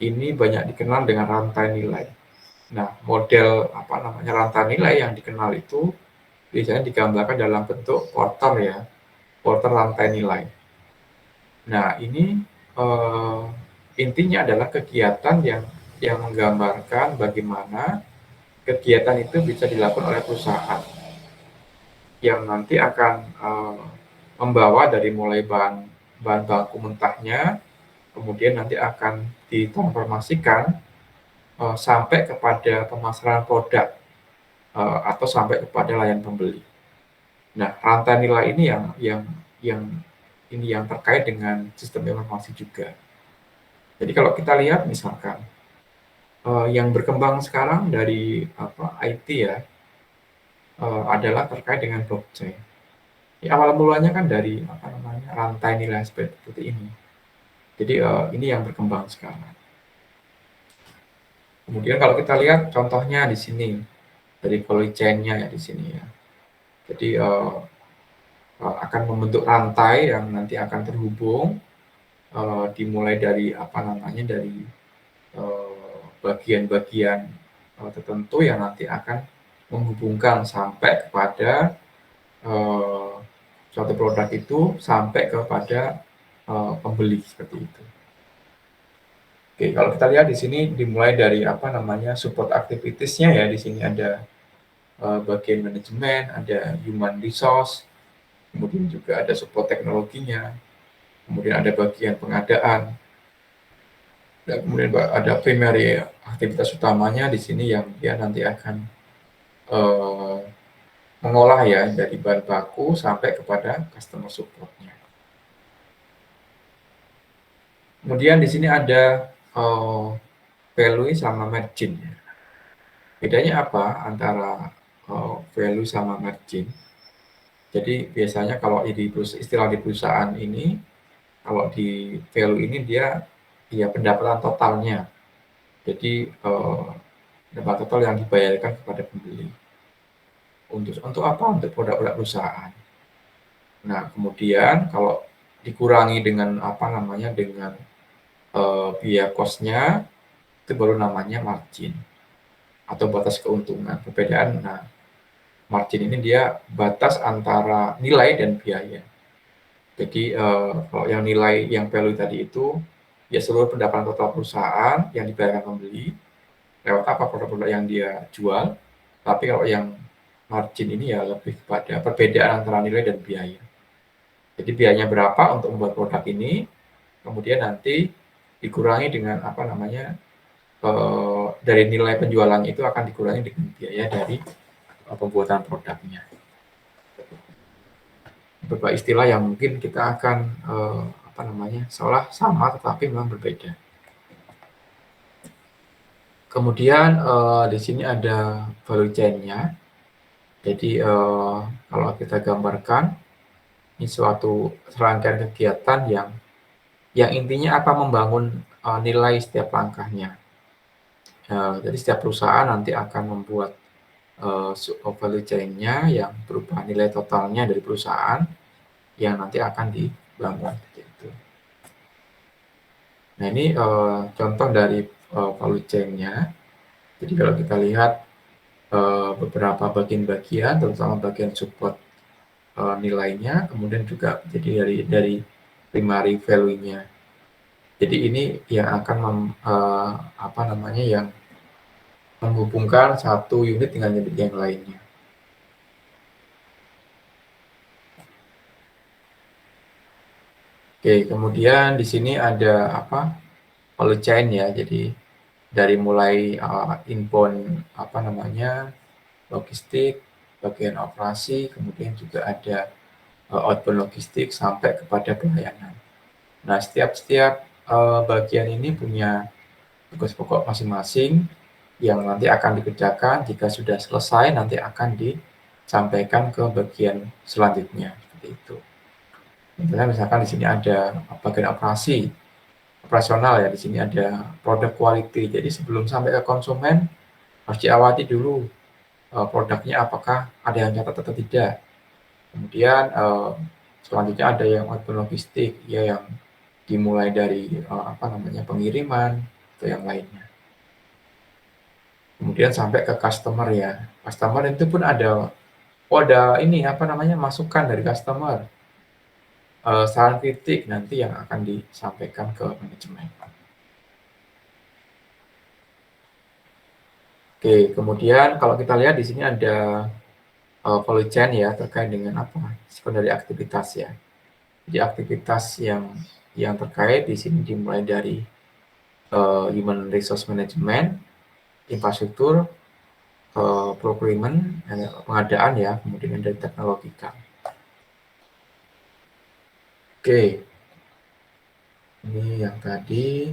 ini banyak dikenal dengan rantai nilai. Nah, model rantai nilai yang dikenal itu biasanya digambarkan dalam bentuk porter ya, porter rantai nilai. Nah, ini intinya adalah kegiatan yang menggambarkan bagaimana kegiatan itu bisa dilakukan oleh perusahaan yang nanti akan membawa dari mulai bahan baku mentahnya, kemudian nanti akan ditransformasikan sampai kepada pemasaran produk atau sampai kepada layanan pembeli. Nah, rantai nilai ini yang terkait dengan sistem informasi juga. Jadi kalau kita lihat misalkan yang berkembang sekarang dari IT ya adalah terkait dengan blockchain. Awal mulanya kan dari rantai nilai seperti ini. Jadi ini yang berkembang sekarang. Kemudian kalau kita lihat contohnya di sini dari value chain-nya ya di sini ya. Jadi akan membentuk rantai yang nanti akan terhubung dimulai dari dari bagian-bagian tertentu yang nanti akan menghubungkan sampai kepada suatu produk itu sampai kepada pembeli seperti itu. Oke, kalau kita lihat di sini dimulai dari support activities-nya ya. Di sini ada bagian manajemen, ada human resource, kemudian juga ada support teknologinya, kemudian ada bagian pengadaan, dan kemudian ada primary aktivitas utamanya di sini yang dia nanti akan mengolah ya dari bahan baku sampai kepada customer support-nya. Kemudian di sini ada value sama margin. Bedanya apa antara value sama margin? Jadi biasanya kalau istilah di perusahaan ini, kalau di value ini dia ya pendapatan totalnya. Jadi pendapatan total yang dibayarkan kepada pembeli. Untuk apa? Untuk produk-produk perusahaan. Nah, kemudian kalau dikurangi dengan dengan biaya cost-nya, itu baru namanya margin atau batas keuntungan. Perbedaan, nah margin ini dia batas antara nilai dan biaya. Jadi kalau yang nilai yang value tadi itu ya seluruh pendapatan total perusahaan yang dibayarkan pembeli lewat apa produk-produk yang dia jual. Tapi kalau yang margin ini ya lebih kepada perbedaan antara nilai dan biaya. Jadi biayanya berapa untuk membuat produk ini, kemudian nanti dikurangi dengan dari nilai penjualan itu akan dikurangi dengan biaya dari pembuatan produknya. Beberapa istilah yang mungkin kita akan seolah sama tetapi memang berbeda. Kemudian di sini ada value chain-nya. Jadi kalau kita gambarkan ini suatu serangkaian kegiatan yang intinya apa membangun nilai setiap langkahnya. Jadi setiap perusahaan nanti akan membuat value chain-nya yang berupa nilai totalnya dari perusahaan yang nanti akan dibangun gitu. Nah, ini contoh dari value chain-nya. Jadi kalau kita lihat beberapa bagian-bagian, terutama bagian support nilainya, kemudian juga jadi dari primary value-nya. Jadi ini yang akan yang menghubungkan satu unit dengan unit yang lainnya. Oke, kemudian di sini ada value chain ya. Jadi dari mulai inbound logistik, bagian operasi, kemudian juga ada outbound logistik sampai kepada pelayanan. Nah, setiap bagian ini punya tugas pokok masing-masing yang nanti akan dikerjakan. Jika sudah selesai, nanti akan disampaikan ke bagian selanjutnya seperti itu. Misalnya misalkan di sini ada bagian operasional ya. Di sini ada product quality. Jadi sebelum sampai ke konsumen harus diawasi dulu produknya apakah ada yang catat atau tidak. Kemudian selanjutnya ada yang outbound logistik ya, yang dimulai dari pengiriman atau yang lainnya. Kemudian sampai ke customer ya. Customer itu pun ada masukan dari customer. Saran kritik nanti yang akan disampaikan ke manajemen. Oke, kemudian kalau kita lihat di sini ada value chain ya, terkait dengan sekunderi aktivitas ya. Jadi aktivitas yang terkait di sini dimulai dari human resource management, infrastruktur, procurement, pengadaan ya, kemudian dari teknologika. Oke, ini yang tadi.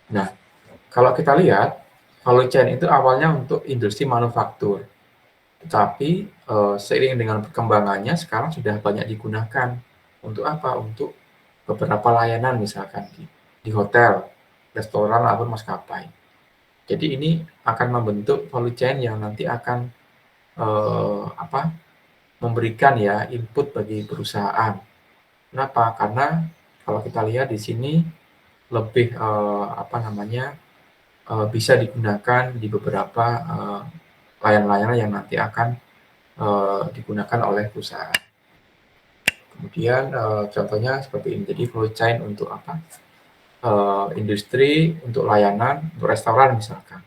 Nah, kalau kita lihat, value chain itu awalnya untuk industri manufaktur. Tetapi seiring dengan perkembangannya sekarang sudah banyak digunakan untuk apa? Untuk beberapa layanan misalkan di hotel, restoran ataupun maskapai. Jadi ini akan membentuk value chain yang nanti akan memberikan ya input bagi perusahaan. Kenapa? Karena kalau kita lihat di sini lebih bisa digunakan di beberapa layanan-layanan yang nanti akan digunakan oleh perusahaan. Kemudian contohnya seperti ini. Jadi value chain untuk industri, untuk layanan, untuk restoran misalkan.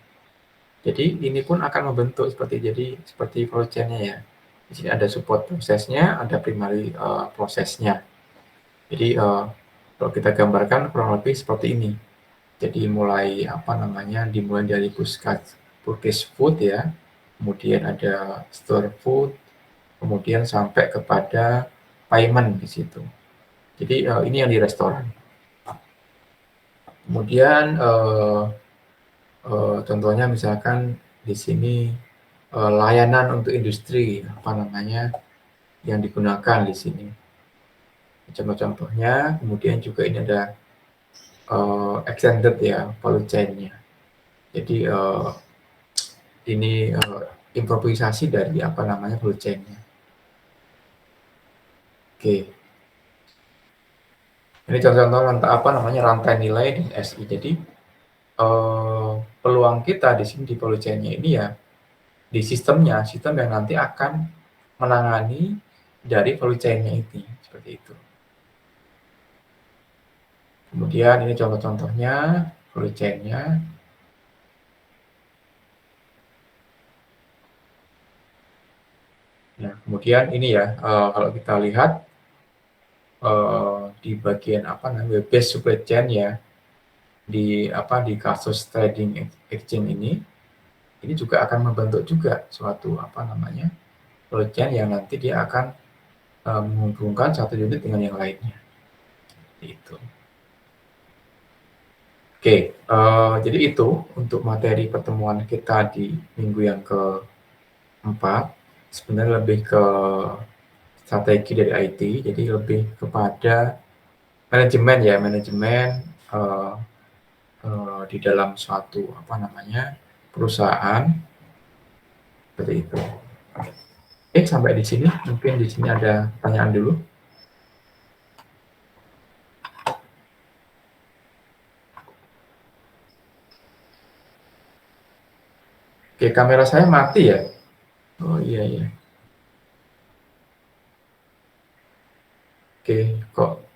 Jadi ini pun akan membentuk seperti value chain-nya ya. Di sini ada support prosesnya, ada primary prosesnya. Jadi kalau kita gambarkan kurang lebih seperti ini. Jadi dimulai dari purchase food ya, kemudian ada store food, kemudian sampai kepada payment di situ. Jadi ini yang di restoran. Kemudian contohnya misalkan di sini layanan untuk industri yang digunakan di sini. Contoh-contohnya, kemudian juga ini ada extended ya value chain-nya. Jadi ini improvisasi dari value chain-nya. Oke. Ini contoh-contoh rantai nilai dan SI. Jadi peluang kita di sini di value chain-nya ini ya di sistem yang nanti akan menangani dari value chain-nya ini seperti itu. Kemudian ini contoh-contohnya value chain-nya. Nah, kemudian ini ya kalau kita lihat di bagian base supply chain ya di kasus trading exchange ini juga akan membentuk juga suatu value chain yang nanti dia akan menghubungkan satu unit dengan yang lainnya. Itu. Oke, jadi itu untuk materi pertemuan kita di minggu yang keempat. Sebenarnya lebih ke strategi dari IT, jadi lebih kepada manajemen ya, manajemen di dalam suatu perusahaan seperti itu. Sampai di sini mungkin di sini ada pertanyaan dulu. Kamera saya mati ya. Oh iya iya. Kok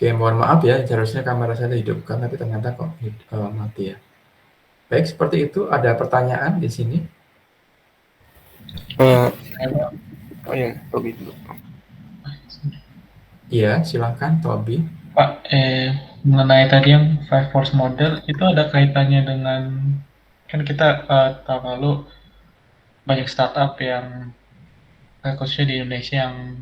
mohon maaf ya, seharusnya kamera saya dihidupkan, tapi ternyata kok mati ya. Baik, seperti itu. Ada pertanyaan di sini? Iya, Tobi dulu. Iya, silakan Tobi. Pak, mengenai tadi yang Five Force Model, itu ada kaitannya dengan, kan kita tahun lalu banyak startup yang khususnya di Indonesia yang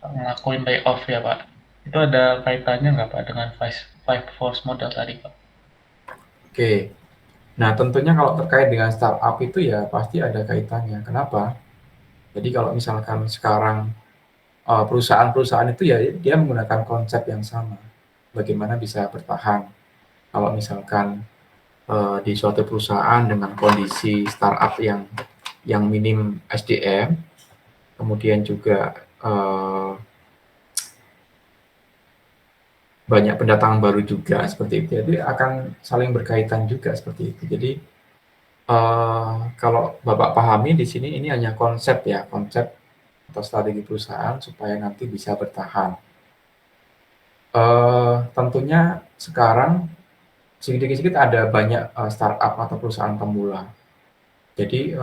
ngelakuin layoff ya Pak. Itu ada kaitannya nggak Pak dengan Five Force Model tadi Pak? Nah tentunya kalau terkait dengan startup itu ya pasti ada kaitannya. Kenapa? Jadi kalau misalkan sekarang perusahaan-perusahaan itu ya dia menggunakan konsep yang sama. Bagaimana bisa bertahan kalau misalkan di suatu perusahaan dengan kondisi startup yang minim SDM, kemudian juga banyak pendatang baru juga seperti itu. Jadi akan saling berkaitan juga seperti itu. Jadi kalau Bapak pahami di sini ini hanya konsep ya, konsep atau strategi perusahaan supaya nanti bisa bertahan. Tentunya sekarang sedikit-sedikit ada banyak startup atau perusahaan pemula. Jadi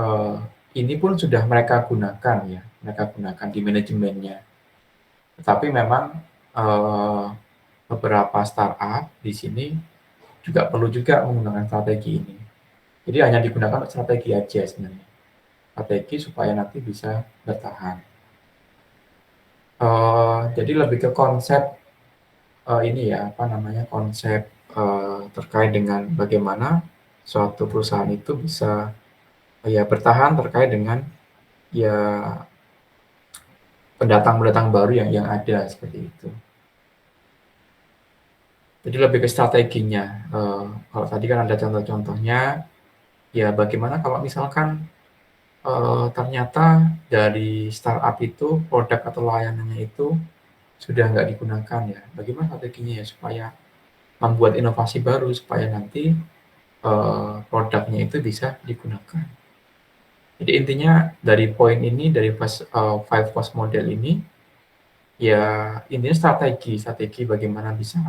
ini pun sudah mereka gunakan ya, mereka gunakan di manajemennya. Tetapi memang beberapa startup di sini juga perlu juga menggunakan strategi ini. Jadi hanya digunakan strategi aja sebenarnya, strategi supaya nanti bisa bertahan. Jadi lebih ke konsep ini ya, konsep terkait dengan bagaimana suatu perusahaan itu bisa ya bertahan terkait dengan ya pendatang-pendatang baru yang ada seperti itu. Jadi lebih ke strateginya. Kalau tadi kan ada contoh-contohnya, ya bagaimana kalau misalkan ternyata dari startup itu produk atau layanannya itu sudah nggak digunakan ya. Bagaimana strateginya ya supaya membuat inovasi baru supaya nanti produknya itu bisa digunakan. Jadi intinya dari poin ini, dari Five Force Model ini, ya intinya strategi bagaimana bisa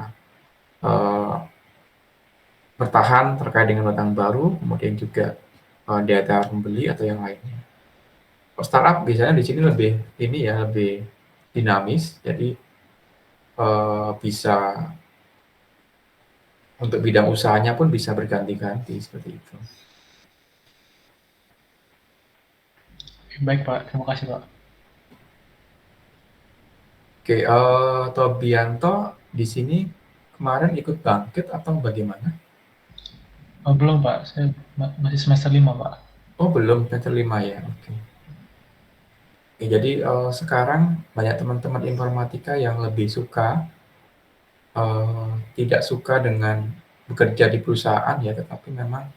bertahan terkait dengan batang baru, kemudian juga data pembeli atau yang lainnya. Startup biasanya di sini lebih dinamis, jadi bisa untuk bidang usahanya pun bisa berganti-ganti seperti itu. Baik Pak, terima kasih Pak. Tobianto di sini kemarin ikut bangkit atau bagaimana? Oh, belum Pak, saya masih semester 5 Pak. Oh belum, semester 5 ya, oke. Jadi sekarang banyak teman-teman informatika yang lebih suka tidak suka dengan bekerja di perusahaan ya, tetapi memang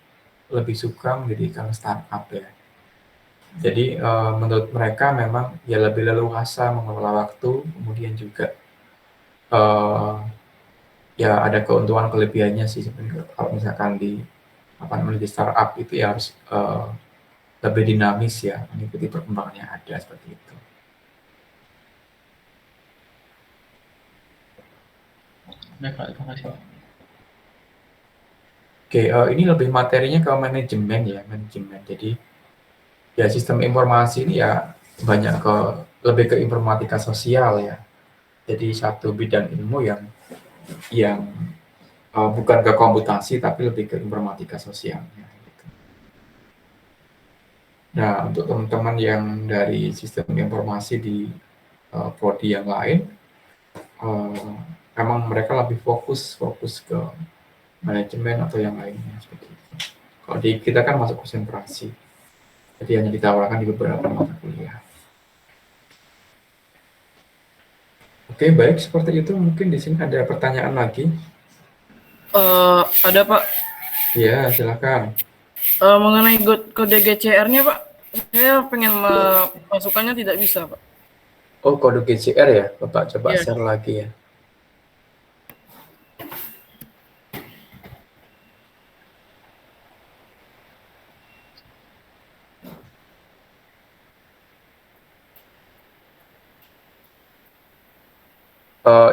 lebih suka mendirikan startup ya. Jadi menurut mereka memang ya lebih leluasa mengelola waktu, kemudian juga ya ada keuntungan kelebihannya sih sebenarnya kalau misalkan di di startup itu ya harus lebih dinamis ya, mengikuti perkembangan yang ada seperti itu. Baik Pak, terima kasih Pak. Ini lebih materinya ke manajemen ya, manajemen. Jadi ya sistem informasi ini ya banyak lebih ke informatika sosial ya. Jadi satu bidang ilmu yang bukan ke komputasi tapi lebih ke informatika sosial. Gitu. Nah untuk teman-teman yang dari sistem informasi di prodi yang lain, emang mereka lebih fokus ke manajemen atau yang lainnya seperti itu. Kalau di kita kan masuk konsentrasi. Jadi hanya ditawarkan di beberapa mata kuliah. Oke, baik, seperti itu. Mungkin di sini ada pertanyaan lagi. Ada Pak. Ya, silakan. Mengenai kode GCR-nya Pak, saya pengen memasukkannya tidak bisa Pak. Oh, kode GCR ya, Bapak coba Iya. share lagi ya.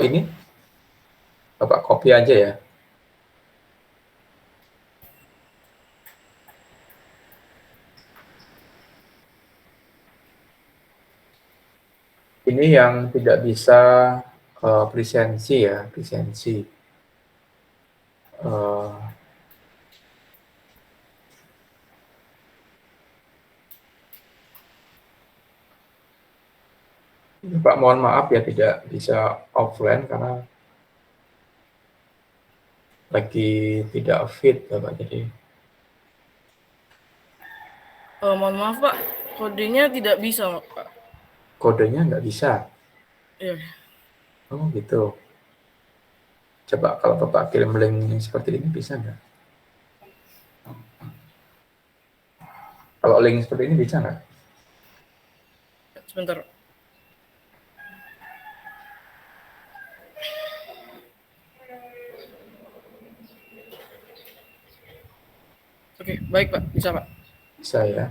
Ini Bapak copy aja ya. Ini yang tidak bisa presensi ya, presensi. Pak, mohon maaf ya tidak bisa offline karena lagi tidak fit Bapak. Jadi Mohon maaf Pak, kodenya tidak bisa Pak. kodenya nggak bisa. Iya. Oh gitu. Coba kalau Bapak kirim link seperti ini bisa nggak? Kalau link seperti ini bisa nggak? Sebentar. Oke, baik Pak, bisa Pak. Bisa ya.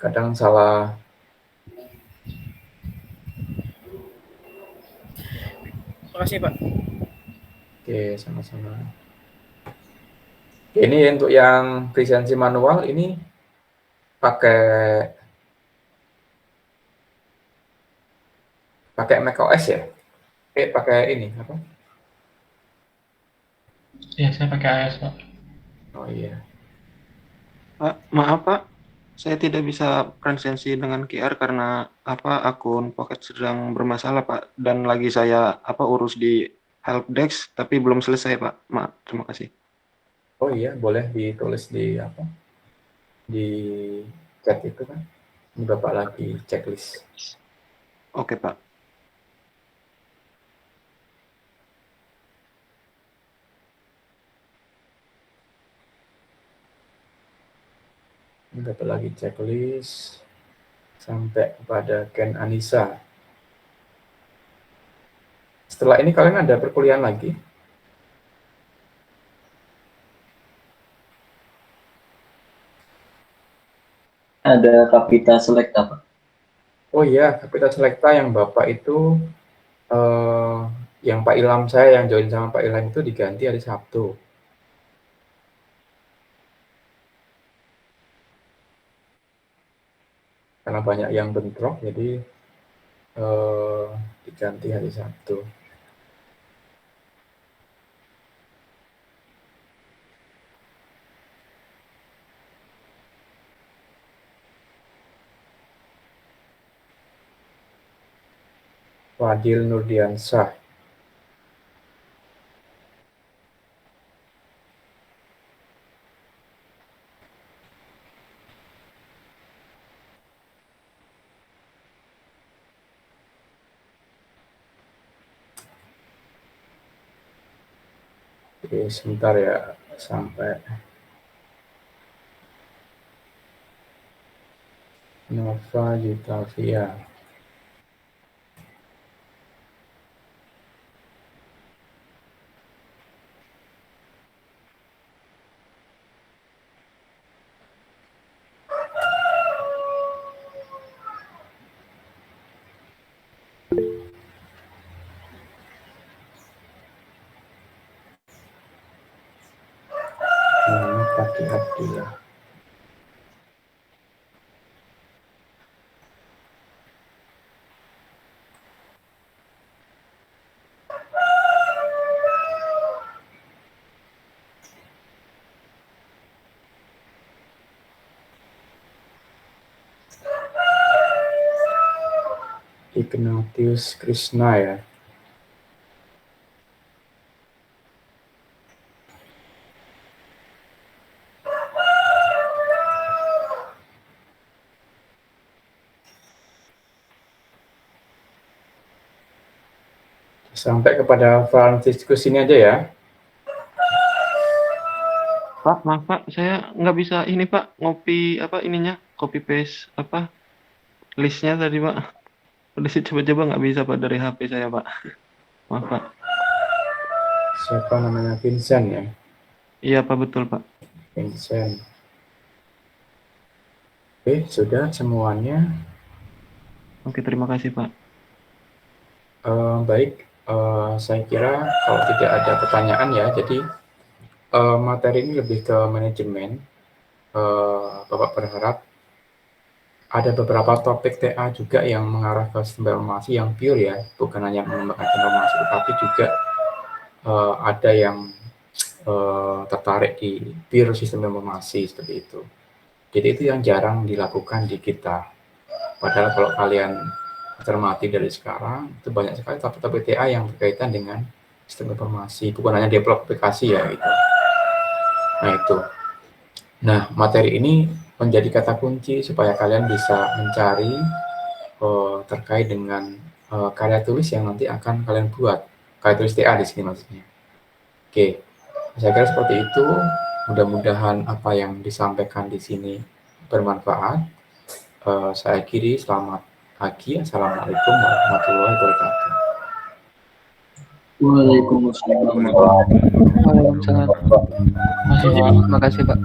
Kadang salah. Makasih Pak. Oke, sama-sama. Ini untuk yang presensi manual ini pakai macOS ya? Pakai ini apa? Ya, saya pakai iOS, Pak. Oh iya. Pak, maaf Pak, saya tidak bisa presensi dengan QR karena akun Pocket sedang bermasalah Pak, dan lagi saya urus di helpdesk tapi belum selesai Pak. Maaf, terima kasih. Oh iya, boleh ditulis di apa? Di chat itu kan. Ini Bapak lagi checklist. Oke Pak. Ini Bapak lagi checklist sampai kepada Ken Anissa. Setelah ini kalian ada perkuliahan lagi? Ada Kapita Select apa? Oh iya, Kapita Selecta yang Bapak itu yang Pak Ilham, saya yang join sama Pak Ilham itu diganti hari Sabtu. Karena banyak yang bentrok, jadi diganti hari Sabtu. Fadil Nurdiansyah. Oke, sebentar ya sampai Nova Yutavia. Pati Abdillah. Ignatius Krishna ya. Sampai kepada Franciscus ini aja ya. Pak, maaf Pak, saya nggak bisa ini Pak, ngopi apa ininya, copy paste apa listnya tadi Pak. Udah sih coba-coba nggak bisa Pak dari HP saya Pak. Maaf Pak. Siapa namanya? Vincent ya? Iya Pak, betul Pak. Vincent. Oke, sudah semuanya. Oke, terima kasih Pak. Baik, saya kira kalau tidak ada pertanyaan ya, jadi materi ini lebih ke manajemen. Bapak berharap ada beberapa topik TA juga yang mengarah ke sistem informasi yang pure ya, bukan hanya mengembangkan informasi, tetapi juga ada yang tertarik di pure sistem informasi seperti itu. Jadi itu yang jarang dilakukan di kita. Padahal kalau kalian cermati dari sekarang, itu banyak sekali topik-topik TA yang berkaitan dengan sistem informasi, bukan hanya develop aplikasi ya gitu. Nah itu. Nah, materi ini menjadi kata kunci supaya kalian bisa mencari terkait dengan karya tulis yang nanti akan kalian buat. Karya tulis TA di sini maksudnya. Oke, saya kira seperti itu. Mudah-mudahan apa yang disampaikan di sini bermanfaat. Saya akhiri, selamat pagi. Assalamualaikum warahmatullahi wabarakatuh. Waalaikumsalam. Waalaikumsalam. Masih Pak. Terima kasih Pak.